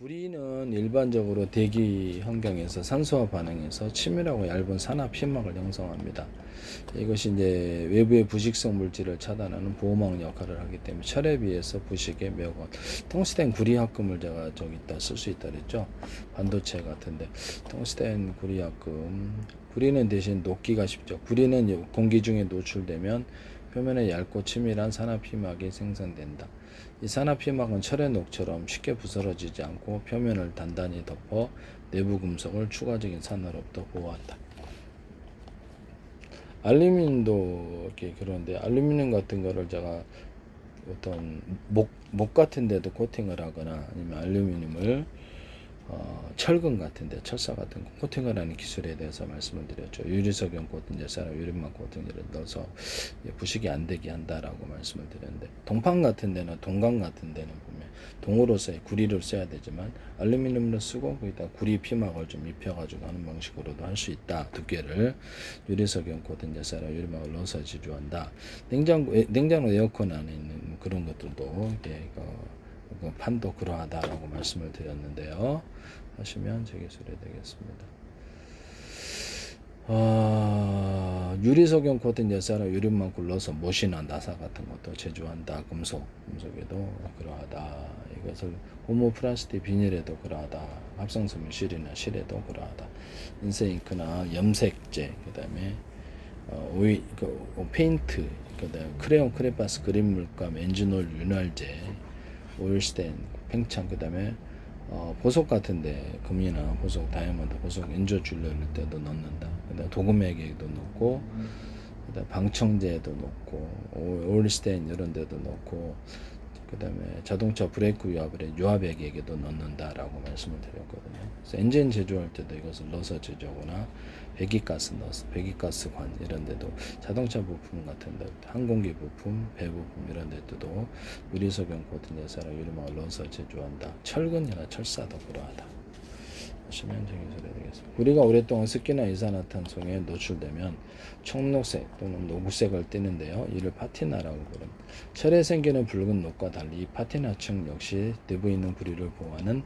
구리는 일반적으로 대기 환경에서 산소와 반응해서 치밀하고 얇은 산화 피막을 형성합니다. 이것이 이제 외부의 부식성 물질을 차단하는 보호막 역할을 하기 때문에 철에 비해서 부식에 매우 텅스텐 구리합금을 제가 저기다 쓸 수 있다 그랬죠. 반도체 같은데 텅스텐 구리합금. 구리는 대신 녹기가 쉽죠. 구리는 공기 중에 노출되면 표면에 얇고 치밀한 산화 피막이 생성된다. 이 산화 피막은 철의 녹처럼 쉽게 부스러지지 않고 표면을 단단히 덮어 내부 금속을 추가적인 산화로부터 보호한다. 알루미늄도 이렇게 그런데 알루미늄 같은 거를 제가 어떤 목 같은 데도 코팅을 하거나 아니면 알루미늄을 철근 같은데 철사 같은 거 코팅을 하는 기술에 대해서 말씀을 드렸죠. 유리석용 코팅, 유리막 코팅제를 넣어서 부식이 안 되게 한다라고 말씀을 드렸는데, 동판 같은 데는 동강 같은 데는 보면 동으로 써야 구리를 써야 되지만 알루미늄을 쓰고 거기다 구리 피막을 좀 입혀가지고 하는 방식으로도 할 수 있다. 두께를 유리석용 코팅제 유리막을 넣어서 제조한다. 냉장고 에어컨 안에 있는 그런 것들도 이게 판도 그러하다라고 말씀을 드렸는데요. 하시면 제 기술이 되겠습니다. 유리석용 코팅 열사로 유리만 굴러서 못이나 나사 같은 것도 제조한다. 금속에도 그러하다. 이것을 호모플라스틱 비닐에도 그러하다. 합성섬유 실이나 실에도 그러하다. 인쇄잉크나 염색제, 그다음에 페인트, 그다음에 크레용, 크레파스, 그림 물감, 엔진오일, 윤활제, 오일스텐, 팽창, 그다음에 보석 같은데 금이나 보석, 다이아몬드, 보석, 인조 줄일 때도 넣는다. 그다음 도금액에도 넣고, 그다음 방청제에도 넣고, 오일스텐 이런 데도 넣고, 그다음에 자동차 브레이크 유압액에도 넣는다라고 말씀을 드렸거든요. 그래서 엔진 제조할 때도 이것을 넣어서 제조하거나 배기가스 넣어서 배기가스관 이런 데도 자동차 부품 같은 데 항공기 부품, 배 부품 이런 데도 유리석용 코팅 열사랑 유리막을 넣어서 제조한다. 철근이나 철사도 그러하다. 하시면 정의소리 되겠습니다. 구리가 오랫동안 습기나 이산화탄소에 노출되면 청록색 또는 녹색을 띠는데요. 이를 파티나라고 부릅니다. 철에 생기는 붉은 녹과 달리 이 파티나층 역시 내부에 있는 구리를 보호하는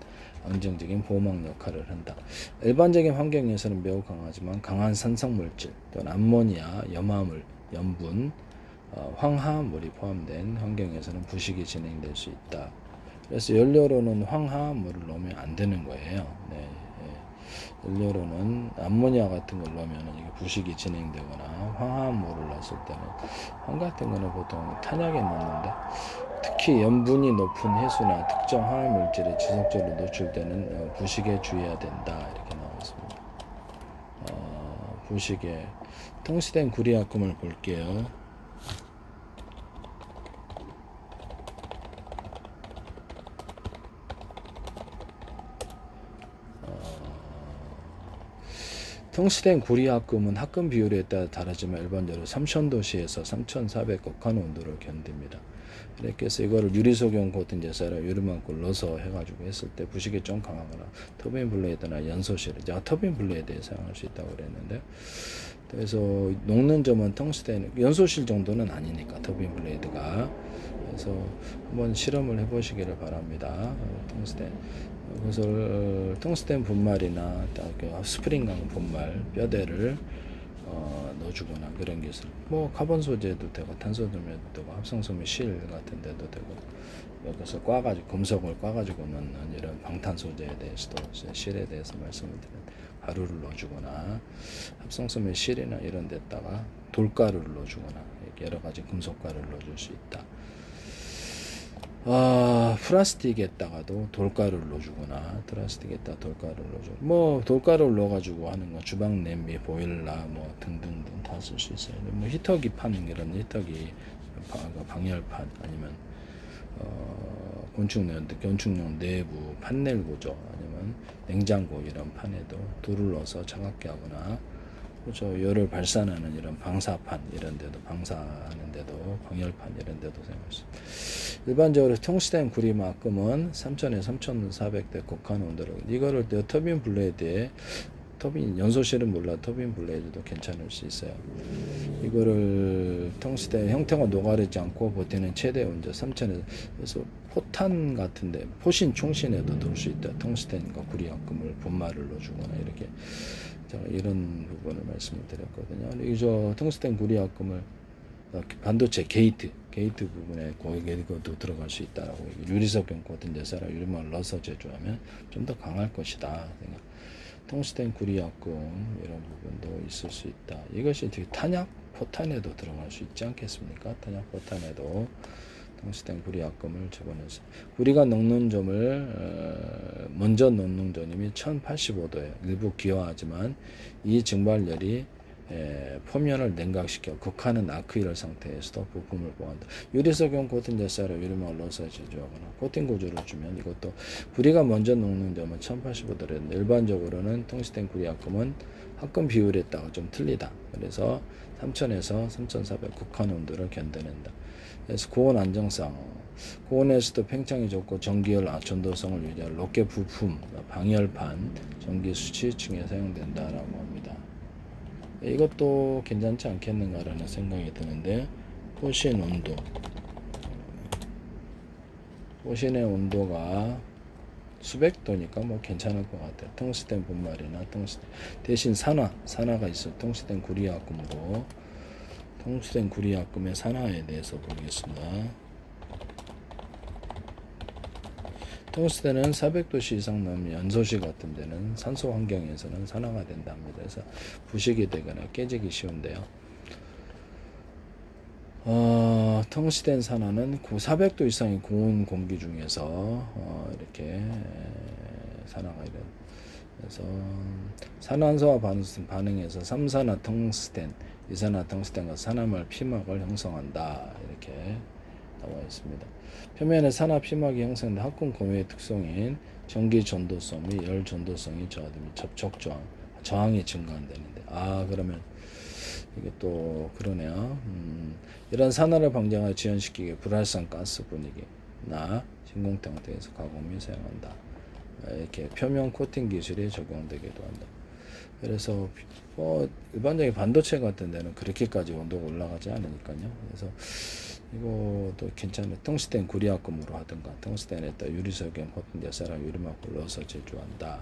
안정적인 보호막 역할을 한다. 일반적인 환경에서는 매우 강하지만 강한 산성물질 또는 암모니아, 염화물, 염분, 황화물이 포함된 환경에서는 부식이 진행될 수 있다. 그래서 연료로는 황화물을 넣으면 안 되는 거예요. 네. 연료로는 암모니아 같은 걸 넣으면 이게 부식이 진행되거나 황화물을 넣었을 때는 황 같은 거는 보통 탄약에 넣는데 특히 염분이 높은 해수나 특정 화학물질에 지속적으로 노출되는 부식에 주의해야 된다. 이렇게 나와 있습니다. 부식에 텅스텐 구리합금을 볼게요. 텅스텐 구리합금은 합금 비율에 따라 다르지만 일반적으로 3000도씨에서 3400 극한 온도를 견딥니다. 그래서 이거를 유리석용 코팅 제사를 유리막을 넣어서 해가지고 했을 때 부식이 좀 강하거나 터빈 블레이드나 연소실, 제가 터빈 블레이드에 사용할 수 있다고 그랬는데, 그래서 녹는 점은 텅스텐 연소실 정도는 아니니까 터빈 블레이드가. 그래서 한번 실험을 해보시기를 바랍니다. 텅스텐 그것을 텅스텐 분말이나 스프링강 분말 뼈대를 넣어주거나 그런 기술, 뭐 카본 소재도 되고 탄소섬유도 되고 합성섬유 실 같은 데도 되고, 여기서 꽈가지고 금속을 꽈가지고 넣는 이런 방탄 소재에 대해서도 실에 대해서 말씀을 드렸는데, 가루를 넣어주거나 합성섬유 실이나 이런 데다가 돌가루를 넣어주거나 여러 가지 금속가루를 넣어줄 수 있다. 플라스틱에다가도 돌가루를 넣어주거나, 플라스틱에다가 돌가루를 넣어주고, 뭐 돌가루를 넣어가지고 하는 거 주방 냄비, 보일러 뭐 등등등 다 쓸 수 있어요. 뭐 히터기 판 이런 히터기 방열판 아니면 건축용 내부 판넬 구조 아니면 냉장고 이런 판에도 돌을 넣어서 차갑게 하거나, 그렇죠. 열을 발산하는 이런 방사판 이런 데도, 방사하는 데도, 방열판 이런 데도 사용할 수 있습니다. 일반적으로 텅스텐 구리합금은 3000에서 3400대 극한 온도로, 이거를 터빈 블레이드에, 터빈 연소실은 몰라 터빈 블레이드도 괜찮을 수 있어요. 이거를 텅스텐 형태가 녹아내지 않고 버티는 최대 온도 3000에서, 그래서 포탄 같은데 포신 총신에도 넣을 수 있다. 텅스텐과 구리약금을 분말을 넣어주거나 이렇게 제가 이런 부분을 말씀을 드렸거든요. 이저 텅스텐 구리약금을 반도체 게이트 부분에 거기에도 들어갈 수 있다라고 유리석경 코팅 제사라 유리막을 넣어서 제조하면 좀 더 강할 것이다. 텅스텐 구리약금 이런 부분도 있을 수 있다. 이것이 탄약 포탄에도 들어갈 수 있지 않겠습니까? 탄약 포탄에도 텅스텐 구리약금을 집어넣어서 우리가 넣는 점을 먼저 넣는 점이 1085도예요. 일부 기화하지만 이 증발열이 표면을 냉각시켜 극하는 아크릴 상태에서도 부품을 보호한다. 유리석용 코팅 제사로 유리막을 넣어서 제조하거나 코팅 구조를 주면 이것도 구리가 먼저 녹는 점은 1085도래. 일반적으로는 텅스텐 구리약금은 합금 비율에 따라 좀 틀리다. 그래서 3000에서 3400 극한 온도를 견뎌낸다. 그래서 고온 안정성, 고온에서도 팽창이 좋고 전기열 전도성을 유지할 로켓 부품, 방열판, 전기 수치층에 사용된다라고 합니다. 이것도 괜찮지 않겠는가라는 생각이 드는데 포신 온도, 포신의 온도가 수백 도니까 뭐 괜찮을 것 같아요. 텅스텐 분말이나 텅스텐 대신 산화가 있어. 텅스텐 구리약금으로 텅스텐 구리약금의 산화에 대해서 보겠습니다. 텅스텐은 400도씨 이상 넘는 연소시 같은 데는 산소 환경에서는 산화가 된답니다. 그래서 부식이 되거나 깨지기 쉬운데요. 텅스텐 산화는 400도 이상의 고온 공기 중에서 이렇게 산화가 이런. 그래서 산화수와 반응해서 3산화 텅스텐, 2산화 텅스텐과 산화물 피막을 형성한다. 이렇게 나와 있습니다. 표면에 산화 피막이 형성된 합금 공유의 특성인 전기 전도성 및 열 전도성이 저하되면 접촉 저항이 증가한다는데 그러면 이게 또 그러네요. 이런 산화를 방지하여 지연시키기 불활성 가스 분위기나 진공태 등에서 가공 및 사용한다. 이렇게 표면 코팅 기술이 적용되기도 한다. 그래서 일반적인 반도체 같은 데는 그렇게까지 온도가 올라가지 않으니까요. 그래서 이것도 괜찮아요. 텅스텐 구리약금으로 하든가 텅스텐에다 유리석염 코팅 제사라 유리막을 넣어서 제조한다.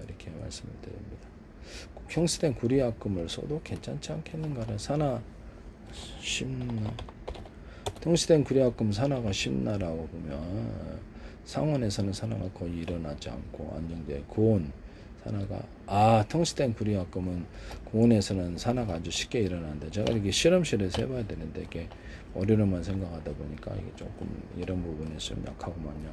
이렇게 말씀을 드립니다. 텅스텐 구리약금을 써도 괜찮지 않겠는가는 산화 쉽나? 텅스텐 구리약금 산화가 쉽나라고 보면 상온에서는 산화가 거의 일어나지 않고 안정돼. 고온 산화가 텅스텐 구리약금은 고온에서는 산화가 아주 쉽게 일어나는데 제가 이렇게 실험실에서 해봐야 되는데 이게 어려움만 생각하다 보니까 이게 조금 이런 부분이 좀 약하구만요.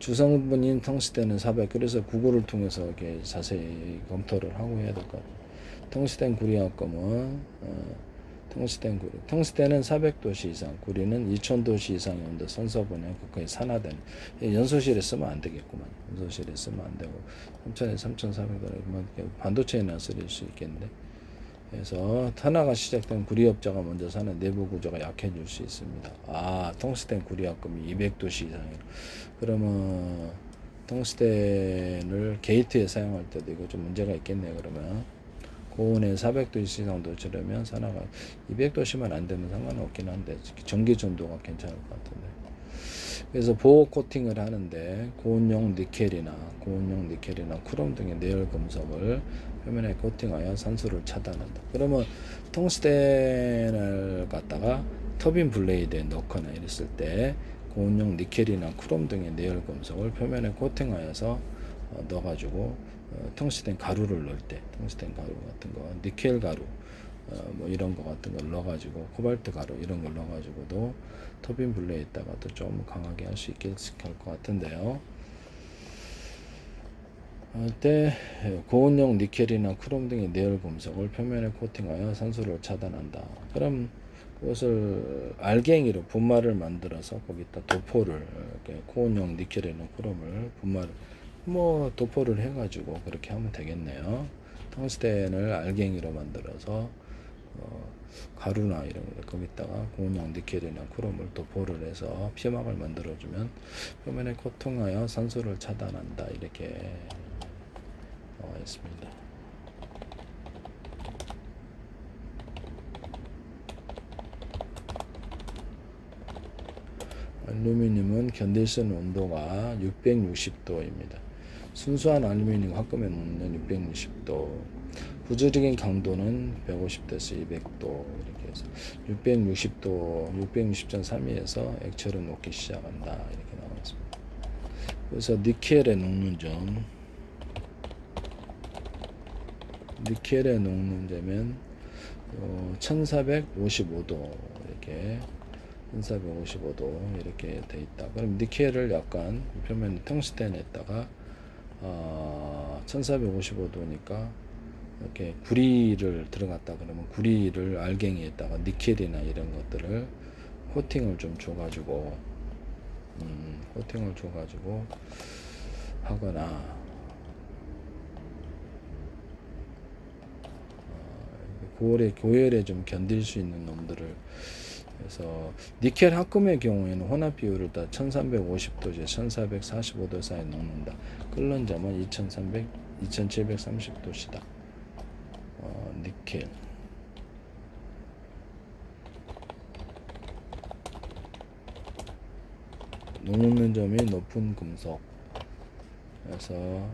주성분인 텅스텐은 400. 그래서 구글을 통해서 이렇게 자세히 검토를 하고 해야 될 것 같아요. 텅스텐 구리약금은 텅스텐은 400도씨 이상, 구리는 2000도씨 이상의 온도 선서분해 극하게 산화된 연소실에 쓰면 안 되겠구만. 연소실에 쓰면 안 되고 3000에서 3400도 반도체에나 쓸 수 있겠는데. 그래서 산화가 시작된 구리업자가 먼저 사는 내부 구조가 약해질 수 있습니다. 텅스텐 구리약금이 200도씨 이상이에요. 그러면 텅스텐을 게이트에 사용할 때도 이거 좀 문제가 있겠네요. 그러면 고온에 400도 이상 도출하면 산화가 200도씨만 안 되면 상관없긴 한데 전기 전도가 괜찮을 것 같은데. 그래서 보호 코팅을 하는데 고온용 니켈이나 크롬 등의 내열 금속을 표면에 코팅하여 산소를 차단한다. 그러면 텅스텐을 갖다가 터빈 블레이드에 넣거나 이랬을 때 고온용 니켈이나 크롬 등의 내열 금속을 표면에 코팅하여서 넣어가지고 텅스텐 가루를 넣을 때 텅스텐 가루 같은 거, 니켈 가루 뭐 이런 거 같은 걸 넣어가지고 코발트 가루 이런 걸 넣어가지고도 터빈 블레에다가도 좀 강하게 할 수 있게 할 것 같은데요. 때 고온용 니켈이나 크롬 등의 내열 금속을 표면에 코팅하여 산소를 차단한다. 그럼 그것을 알갱이로 분말을 만들어서 거기다 도포를 고온용 니켈이나 크롬을 도포를 해가지고 그렇게 하면 되겠네요. 텅스텐을 알갱이로 만들어서 가루나 이런 거 거기다가 고온용 니켈이나 크롬을 도포를 해서 피막을 만들어주면 표면에 코팅하여 산소를 차단한다. 이렇게 나와 있습니다. 알루미늄은 견딜 수 있는 온도가 660도입니다. 순수한 알루미늄 화금에 놓으면 660도, 부수적인 강도는 150도에서 200도 이렇게 해서 660도, 660.32에서 액체를 녹기 시작한다 이렇게 나왔습니다. 그래서 니켈에 녹는 점, 니켈에 녹는 점은 1455도 이렇게 1455도 이렇게 돼 있다. 그럼 니켈을 약간 표면 텅스텐에다가 1455도니까 이렇게 구리를 들어갔다 그러면 구리를 알갱이에다가 니켈이나 이런 것들을 코팅을 좀 줘가지고 하거나 고열에 좀 견딜 수 있는 놈들을 그래서 니켈 합금의 경우에는 혼합 비율을 다 1350도제 1445도 사이에 놓는다. 끓는 점은 2730도시다. 니켈 녹는 점이 높은 금속 그래서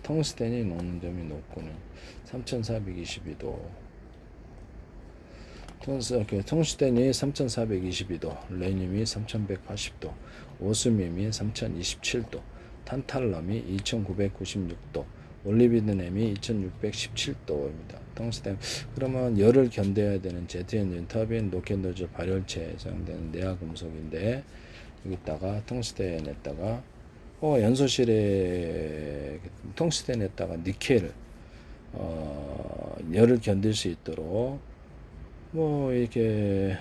텅스텐이 녹는 점이 높고는 3422도 텅스텐이 3422도, 레늄이 3180도, 오스뮴이 3027도, 탄탈럼이 2996도, 올리비드넴이 2617도입니다. 텅스텐 그러면 열을 견뎌야 되는 제트 엔진, 터빈, 로켓 노즐 발열체에 사용되는 내화 금속인데 여기다가 텅스텐에다가 연소실에 텅스텐에다가 니켈을 열을 견딜 수 있도록 이렇게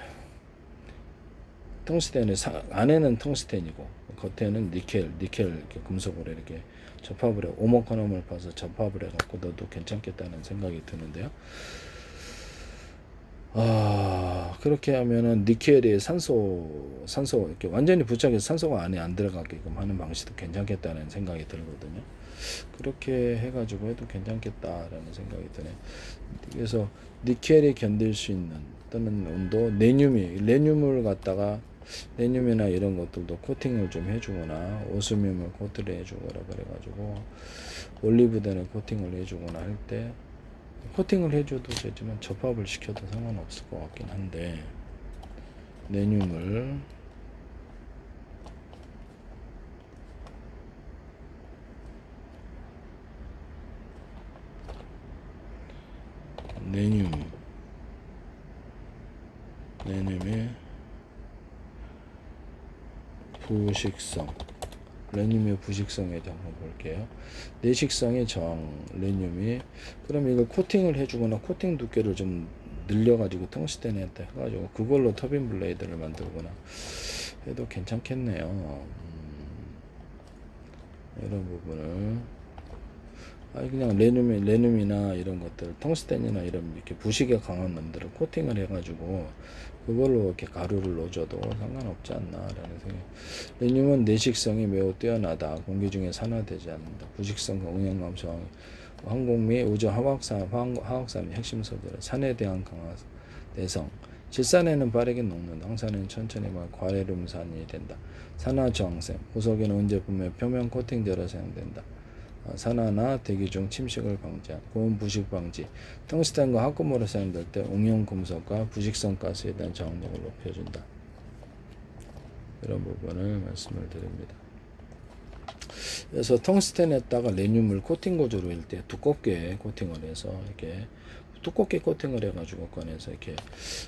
텅스텐에 안에는 텅스텐이고 겉에는 니켈 이렇게 금속으로 이렇게 접합을 해 오목화놈을 봐서 접합을 해갖고 넣어도 괜찮겠다는 생각이 드는데요. 그렇게 하면은 니켈이 산소 이렇게 완전히 부착해서 산소가 안에 안 들어가게끔 하는 방식도 괜찮겠다는 생각이 들거든요. 그렇게 해가지고 해도 괜찮겠다라는 생각이 드네. 그래서 니켈이 견딜 수 있는 또는 온도, 레늄을 갖다가 레늄이나 이런 것들도 코팅을 좀 해주거나 오스뮴을 코트를 해주거나 그래가지고 올리브덴을 코팅을 해주거나 할 때 코팅을 해줘도 되지만 접합을 시켜도 상관없을 것 같긴 한데 레늄을 레늄의 부식성 레늄의 부식성에 대해 한번 볼게요. 내식성의 저항 레늄이 그럼 이걸 코팅을 해주거나 코팅 두께를 좀 늘려가지고 텅스텐에 해가지고 그걸로 터빈 블레이드를 만들거나 해도 괜찮겠네요. 이런 부분을 그냥 레늄이나 이런 것들 텅스텐이나 이런 이렇게 부식에 강한 놈들을 코팅을 해가지고 그걸로 이렇게 가루를 넣어줘도 상관없지 않나라는 생각. 레늄은 내식성이 매우 뛰어나다. 공기 중에 산화되지 않는다. 부식성과 응용감성, 항공 및 우주 화학산의 핵심 소재라. 산에 대한 강화 내성. 질산에는 빠르게 녹는다. 황산에는 천천히 과레름산이 된다. 산화 저항성. 보석에는 은제품의 표면 코팅제로 사용된다. 산화나 대기 중 침식을 방지한 고온 부식 방지, 텅스텐과 합금으로 사용될 때 응용 금속과 부식성 가스에 대한 저항력을 높여준다. 이런 부분을 말씀을 드립니다. 그래서 텅스텐에다가 레늄을 코팅 구조로 할 때 두껍게 코팅을 해서 이렇게 두껍게 코팅을 해가지고 꺼내서 이렇게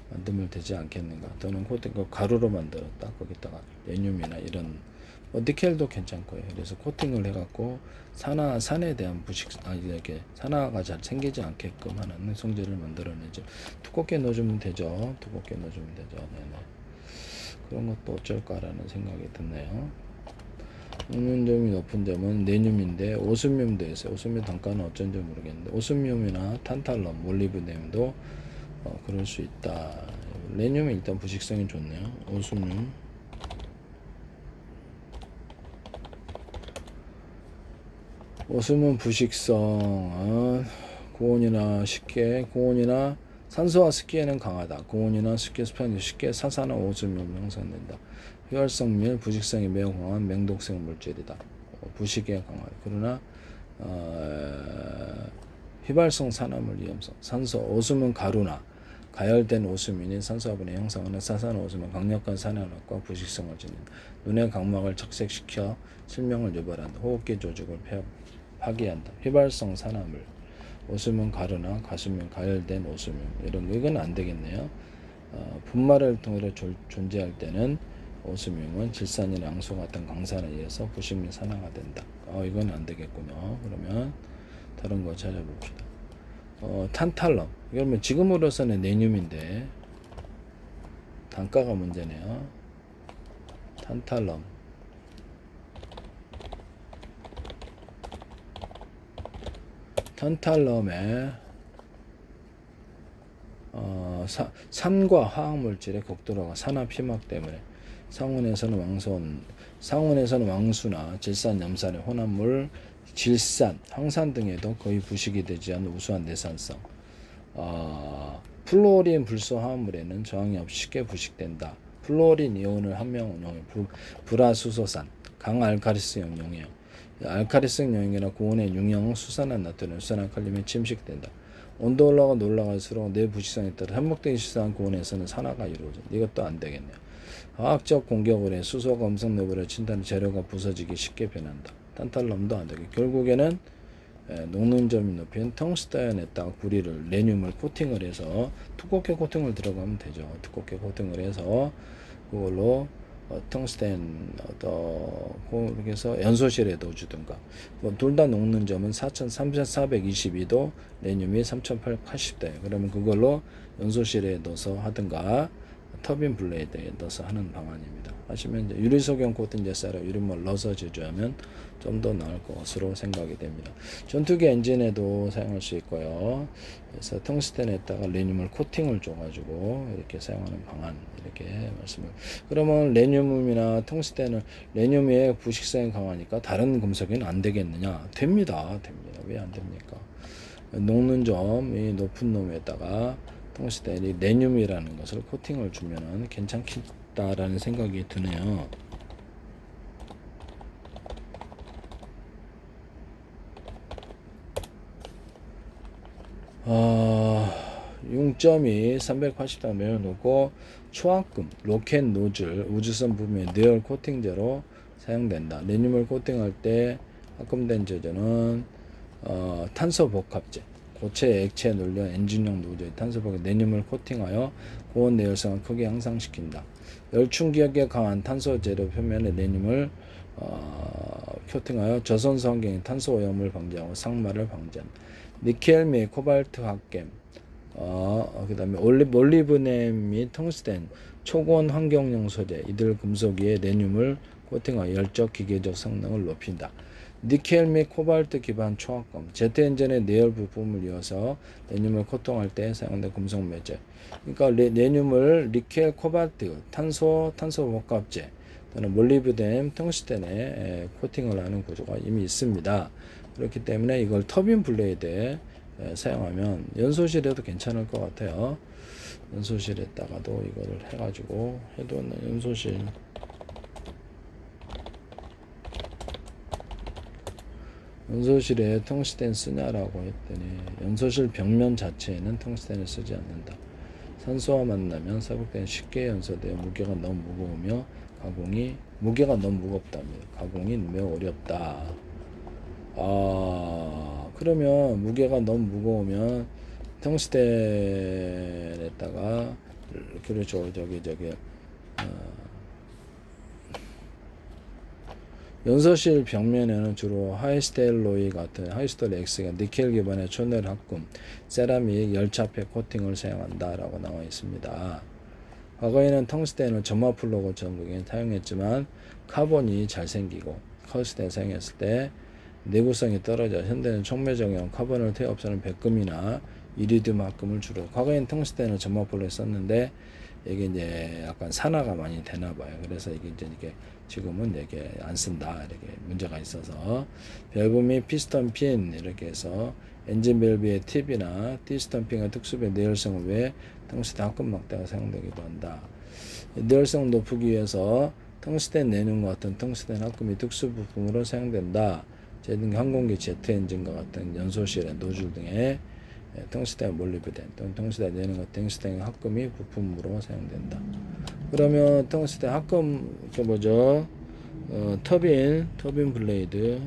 만들면 되지 않겠는가. 또는 코팅을 가루로 만들었다. 거기다가 레늄이나 이런 니켈도 괜찮고요. 그래서 코팅을 해갖고 산에 대한 이렇게 산화가 잘 생기지 않게끔 하는 성질을 만들어내죠. 두껍게 넣어주면 되죠. 네네. 그런 것도 어쩔까라는 생각이 드네요. 녹는 점이 높은 점은 레늄인데 오스뮴도 있어요. 오스뮴 단가는 어쩐지 모르겠는데 오스뮴이나 탄탈럼, 몰리브뎀도 그럴 수 있다. 레늄이 일단 부식성이 좋네요. 오스뮴 오스뮴 부식성 고온이나 산소와 습기에는 강하다. 고온이나 습기 수평이 쉽게 사산화 오스뮴 형성된다. 휘발성 및 부식성이 매우 강한 맹독성 물질이다. 부식에 강한. 그러나 휘발성 산화물 위험성. 산소 오수문 가루나 가열된 오수민이 산소화분해 형성하는 사산오수면 강력한 산화력과 부식성을 지닌다. 눈의 각막을 착색시켜 실명을 유발한다. 호흡기 조직을 파괴한다. 휘발성 산화물 오수면 가루나 가수면 가열된 오수면 이런 거 이건 안 되겠네요. 분말을 통해 존재할 때는 오수명은 질산이나 양소 같은 강산에 의해서 부식 및 산화가 된다. 이건 안 되겠군요. 그러면 다른 거 찾아봅시다. 탄탈럼. 그러면 지금으로서는 내듐인데 단가가 문제네요. 탄탈럼. 탄탈럼에 산과 화학물질의 극도로가 산화 피막 때문에 상온에서는 왕수나 질산, 염산의 혼합물, 질산, 황산 등에도 거의 부식이 되지 않는 우수한 내산성. 플루오린 불소 화합물에는 저항이 없이 쉽게 부식된다. 플루오린 이온을 함유한 용액, 불화수소산, 강알카리성 용액, 알카리성 용액이나 고온의 융형 수산화 나트륨, 수산화 칼륨이 침식된다. 온도 올라갈수록 내 부식성에 따라 한목되기 시작한 고온에서는 산화가 이루어진다. 이것도 안 되겠네요. 화학적 공격을 해 수소, 검성 내부를 친다는 재료가 부서지기 쉽게 변한다. 탄탈럼도 안 되게. 결국에는 녹는 점이 높인 텅스타연에다가 구리를 레늄을 코팅을 해서 두껍게 코팅을 들어가면 되죠. 두껍게 코팅을 해서 그걸로 텅스텐 그렇게 해서 연소실에 넣어주든가. 둘 다 녹는 점은 3422도, 레늄이 3880도. 그러면 그걸로 연소실에 넣어서 하든가 터빈 블레이드에 넣어서 하는 방안입니다. 하시면 이제 유리소경 코팅 제사로 유리물 넣어서 제조하면 좀 더 나을 것으로 생각이 됩니다. 전투기 엔진에도 사용할 수 있고요. 그래서 텅스텐에다가 레늄을 코팅을 줘가지고 이렇게 사용하는 방안 이렇게 말씀을. 그러면 레늄이나 텅스텐은 레늄의 부식성이 강하니까 다른 금속에는 안 되겠느냐? 됩니다. 왜 안 됩니까? 녹는 점이 높은 놈에다가 텅스텐이 레늄이라는 것을 코팅을 주면은 괜찮겠다라는 생각이 드네요. 융점이 380도 매어놓고 초합금, 로켓 노즐, 우주선 부분의 뇌열 코팅제로 사용된다. 레늄을 코팅할 때 합금된 제조는 탄소 복합제, 고체 액체 논련 엔진용 노즐, 탄소 복합 레늄을 코팅하여 고온 내열성을 크게 향상시킨다. 열충기에 강한 탄소 재료 표면에 레늄을 코팅하여 저선소 환경의 탄소 오염을 방지하고 상마를 방지한다. 니켈 및 코발트 합겜, 그 다음에 몰리브덴 및 텅스텐, 초고온 환경용 소재, 이들 금속 위에 레늄을 코팅하여 열적 기계적 성능을 높인다. 니켈 및 코발트 기반 초합금, 제트 엔진의 내열 부품을 이어서 레늄을 코팅할 때 사용된 금속 매체. 그러니까 레늄을 니켈, 코발트, 탄소 복합제 또는 몰리브덴, 텅스텐에 코팅을 하는 구조가 이미 있습니다. 그렇기 때문에 이걸 터빈 블레이드에 사용하면 연소실에도 괜찮을 것 같아요. 연소실에다가도 이거를 해가지고 해도 연소실에 텅스텐 쓰냐라고 했더니 연소실 벽면 자체에는 텅스텐을 쓰지 않는다. 산소와 만나면 사극대는 쉽게 연소되어 무게가 너무 무거우며 무게가 너무 무겁답니다. 가공이 매우 어렵다. 그러면 무게가 너무 무거우면 텅스텐에다가 그렇죠. 연소실 벽면에는 주로 하이스텔로이 같은 하이스텔 X가 니켈 기반의 초넬 합금, 세라믹 열차폐 코팅을 사용한다라고 나와 있습니다. 과거에는 텅스텐을 점화 플러그 전극에 사용했지만 카본이 잘 생기고 텅스텐 사용했을 때 내구성이 떨어져 현대는 촉매적용 카본을 태없애는 백금이나 이리듐 합금을 주로. 과거에는 텅스텐을 점화 플러그에 썼는데 이게 이제 약간 산화가 많이 되나 봐요. 그래서 이게 지금은 이게 안 쓴다. 이렇게 문제가 있어서 밸브 및 피스톤 핀 이렇게 해서 엔진 밸브의 팁이나 피스톤 핀의 특수배 내열성을 위해 텅스텐 합금 막대가 사용되기도 한다. 내열성을 높이기 위해서 텅스텐 내듐과 같은 텅스텐 합금이 특수 부품으로 사용된다. 제등 항공기 제트 엔진과 같은 연소실의 노즐 등에 텅스텐 몰리브덴 또는 텅스텐 내듐과 텅스텐 합금이 부품으로 사용된다. 그러면 텅스텐 합금 그 뭐죠? 터빈 블레이드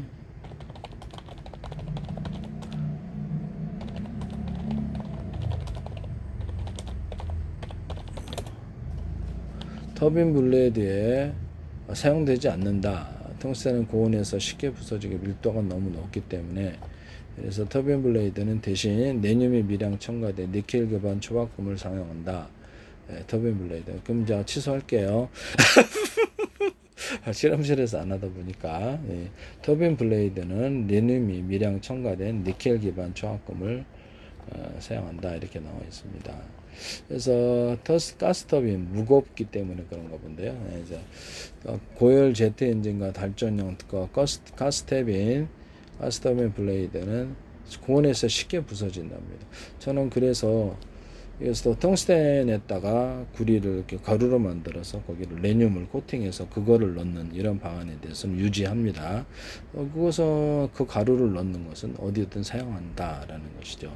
터빈 블레이드에 사용되지 않는다. 텅스텐은 고온에서 쉽게 부서지게 밀도가 너무 높기 때문에 그래서 터빈 블레이드는 대신 내듐이 미량 첨가된 니켈 기반 초박금을 사용한다. 터빈 블레이드. 그럼 제가 취소할게요. 실험실에서 안 하다 보니까 터빈 블레이드는 내듐이 미량 첨가된 니켈 기반 초합금을 사용한다 이렇게 나와 있습니다. 그래서 가스터빈 무겁기 때문에 그런가 본데요. 이제 고열 제트 엔진과 발전용 가스터빈 블레이드는 고온에서 쉽게 부서진답니다. 저는 그래서 텅스텐에다가 구리를 이렇게 가루로 만들어서 거기를 레듐을 코팅해서 그거를 넣는 이런 방안에 대해서는 유지합니다. 그것은 그 가루를 넣는 것은 어디든 사용한다라는 것이죠.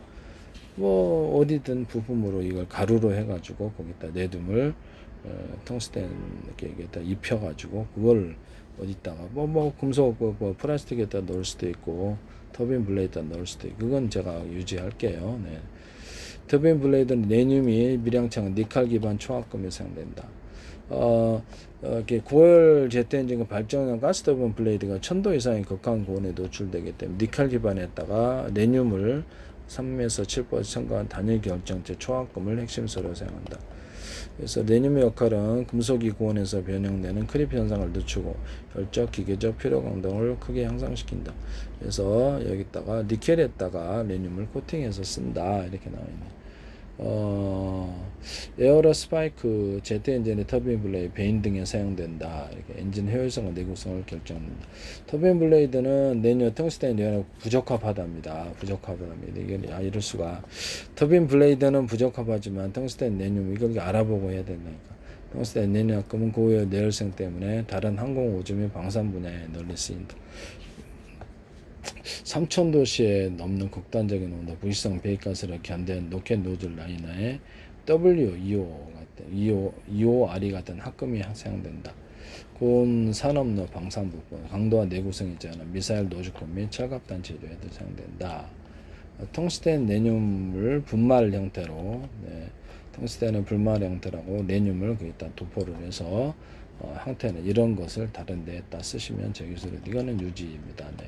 뭐 어디든 부품으로 이걸 가루로 해가지고 거기다 내둠을 텅스텐 이렇게 입혀가지고 그걸 어디다가 뭐 금속 뭐 플라스틱에다 넣을 수도 있고 터빈 블레이드에다 넣을 수도 있고 그건 제가 유지할게요. 네. 터빈 블레이드는 내듐이 미량창 니켈 기반 초합금에 사용된다. 이렇게 고열 제트 엔진과 발전용 가스 터빈 블레이드가 1000도 이상의 극한 고온에 노출되기 때문에 니켈 기반에다가 내듐을 3에서 7% 첨가한 단일 결정체 초합금을 핵심소로 사용한다. 그래서 내듐의 역할은 금속이 고온에서 변형되는 크립 현상을 늦추고 결적, 기계적 필요 강도를 크게 향상시킨다. 그래서 여기다가 니켈에다가 내듐을 코팅해서 쓴다 이렇게 나와 있네. 에어로 스파이크 제트 엔진의 터빈 블레이드 베인 등에 사용된다. 이렇게 엔진 효율성과 내구성을 결정합니다. 터빈 블레이드는 내듐 텅스텐 연료 부적합하답니다. 이게 이럴 수가. 터빈 블레이드는 부적합하지만 텅스텐 내듐 이걸 알아보고 해야 된다니까. 텅스텐 내듐 합금은 고열 내열성 때문에 다른 항공 오줌 방산 분야에 널리 쓰인다. 3000도씨에 넘는 극단적인 온도 부식성 배기가스를 견디는 로켓 노즐 라이너에 EOR이 같은 합금이 사용된다. 고온 산업로 방산 부품, 강도와 내구성이 있잖아. 미사일 노즐금 및 철갑단 제조에도 사용된다. 텅스텐 내듐을 분말 형태로, 텅스텐은 분말 형태라고 내듐을 거기다 도포를 해서 형태는 이런 것을 다른 데에다 쓰시면 제 기술은 이거는 유지입니다. 네.